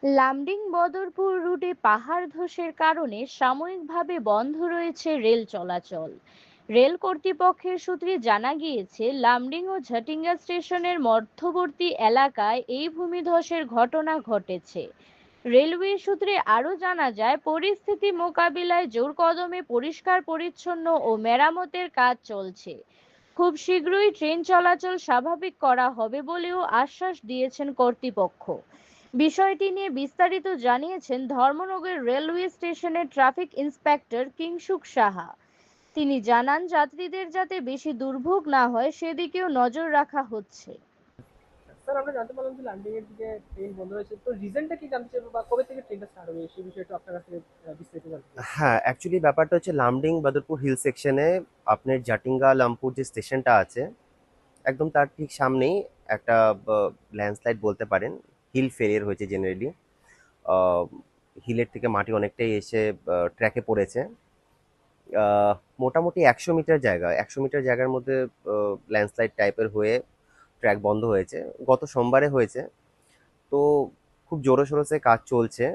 লামডিং বদরপুর রুটে পাহাড় ধসের কারণে সাময়িকভাবে বন্ধ রয়েছে রেল চলাচল। রেল কর্তৃপক্ষের সূত্রে জানা গিয়েছে, লামডিং ও ঝাটিঙ্গা স্টেশনের মধ্যবর্তী এলাকায় এই ভূমিধসের ঘটনা ঘটেছে। রেলওয়ে সূত্রে আরও জানা যায়, পরিস্থিতি মোকাবিলায় জোর কদমে পরিষ্কার পরিচ্ছন্ন ও মেরামতের কাজ চলছে। খুব শীঘ্রই ট্রেন চলাচল স্বাভাবিক করা হবে বলেও আশ্বাস দিয়েছেন কর্তৃপক্ষ। বিষয়টি নিয়ে বিস্তারিত জানিয়েছেন ধর্মনগর রেলওয়ে স্টেশনের ট্রাফিক ইন্সপেক্টর কিংসুক সাহা। তিনি জানান, যাত্রীদের যাতে বেশি দুর্ভোগ না হয় সেদিকেও নজর রাখা হচ্ছে। স্যার, আমরা জানতে পারলাম যে ল্যান্ডিং এর দিকে ট্রেন বন্ধ হয়েছে, তো রিজনটা কি জানতে চাইবো বা কবে থেকে ট্রেনটা স্টার্ট হবে সেই বিষয়টা আপনার কাছ থেকে বিস্তারিত জানতে চাই। হ্যাঁ, অ্যাকচুয়ালি ব্যাপারটা হচ্ছে লামডিং বাদরপুর হিল সেকশনে আপনার জাটিঙ্গা লামপুর যে স্টেশনটা আছে, একদম তার ঠিক সামনেই একটা ল্যান্ডস্লাইড বলতে পারেন, হিল ফেলিয়ার হয়েছে জেনারেলি। হিলের থেকে মাটি অনেকটাই এসে ট্র্যাকে পড়েছে। আহ, মোটামুটি 100 মিটার জায়গার মধ্যে ল্যান্ডস্লাইড টাইপের হয়ে ট্র্যাক বন্ধ হয়েছে। গত সোমবারে হয়েছে। তো খুব জোরো সোরোসে কাজ চলছে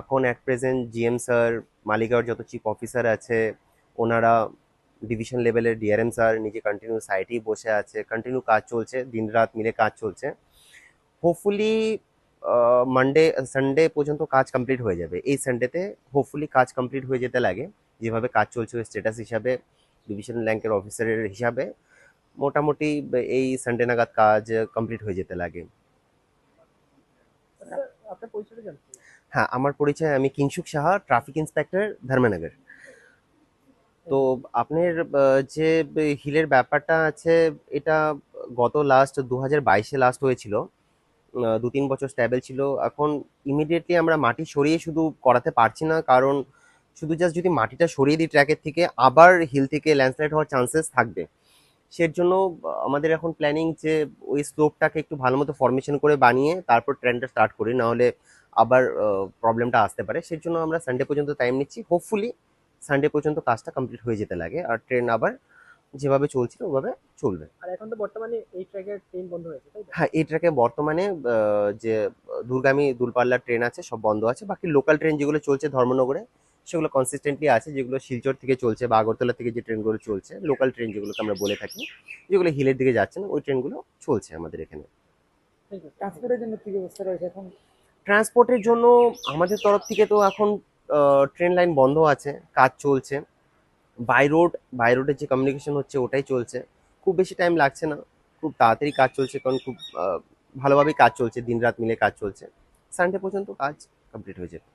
এখন। অ্যাট প্রেজেন্ট জিএম স্যার, মালিগাঁওর যত চিফ অফিসার আছে, ওনারা, ডিভিশন লেভেলের ডিআরএম স্যার নিজে কন্টিনিউ সাইটেই বসে আছে। কন্টিনিউ কাজ চলছে, দিন রাত মিলে কাজ চলছে। হোপফুলি মানডে সানডে পর্যন্ত কাজ কমপ্লিট হয়ে যাবে। এই সানডেতে হোপফুলি কাজ কমপ্লিট হয়ে যেতে লাগে। যেভাবে কাজ চলছে ওই স্ট্যাটাস হিসাবে, ডিভিশন র্যাঙ্কের অফিসারের হিসাবে মোটামুটি এই সানডে নাগাদ কাজ কমপ্লিট হয়ে যেতে লাগে। স্যার, আপনার পরিচয়টা জানতে চাই। হ্যাঁ, আমার পরিচয়, আমি কিংশুক সাহা, ট্রাফিক ইন্সপেক্টর, ধর্মনগর। তো আপনার যে হিলের ব্যাপারটা আছে, এটা গত লাস্ট 2022-এ লাস্ট হয়েছিল। 2-3 বছর স্ট্যাবেল ছিল। এখন ইমিডিয়েটলি আমরা মাটি সরিয়ে শুধু করাতে পারছি না, কারণ শুধু জাস্ট যদি মাটিটা সরিয়ে দিই ট্র্যাকের থেকে, আবার হিল থেকে ল্যান্ডস্লাইড হওয়ার চান্সেস থাকবে। সের জন্য আমাদের এখন প্ল্যানিং যে ওই স্লোপটাকে একটু ভালো মতো ফরমেশন করে বানিয়ে তারপর ট্রেনটা স্টার্ট করি, নাহলে আবার প্রবলেমটা আসতে পারে। সেই জন্য আমরা সানডে পর্যন্ত টাইম নিচ্ছি। হোপফুলি সানডে পর্যন্ত কাজটা কমপ্লিট হয়ে যেতে লাগে, আর ট্রেন আবার যেভাবে চলছিল ওভাবে চলবে। আর এখন তো বর্তমানে এই ট্র্যাকের ট্রেন বন্ধ হয়েছে, তাই তো? হ্যাঁ, এই ট্র্যাকে বর্তমানে যে দূরগামী দূরপাল্লার ট্রেন আছে সব বন্ধ আছে। বাকি লোকাল ট্রেন যেগুলো চলছে ধর্মনগরে, সেগুলো কনসিস্টেন্টলি আছে। যেগুলো শিলচর থেকে চলছে বা আগরতলা থেকে যে ট্রেনগুলো চলছে, লোকাল ট্রেন যেগুলোকে আমরা বলে থাকি, যেগুলো হিলের দিকে যাচ্ছে না, ওই ট্রেনগুলো চলছে আমাদের এখানে। ঠিক আছে। ট্রান্সপোর্টের জন্য কি ব্যবস্থা রয়েছে এখন? ট্রান্সপোর্টের জন্য আমাদের তরফ থেকে তো এখন ট্রেন লাইন বন্ধ আছে, কাজ চলছে। বাই রোড, বাই রোডের যে কমিউনিকেশন হচ্ছে ওটাই চলছে। খুব বেশি টাইম লাগছে না, খুব তাড়াতাড়ি কাজ চলছে, কারণ খুব ভালোভাবেই কাজ চলছে, দিন রাত মিলে কাজ চলছে। সানডে পর্যন্ত কাজ কমপ্লিট হয়ে যাবে।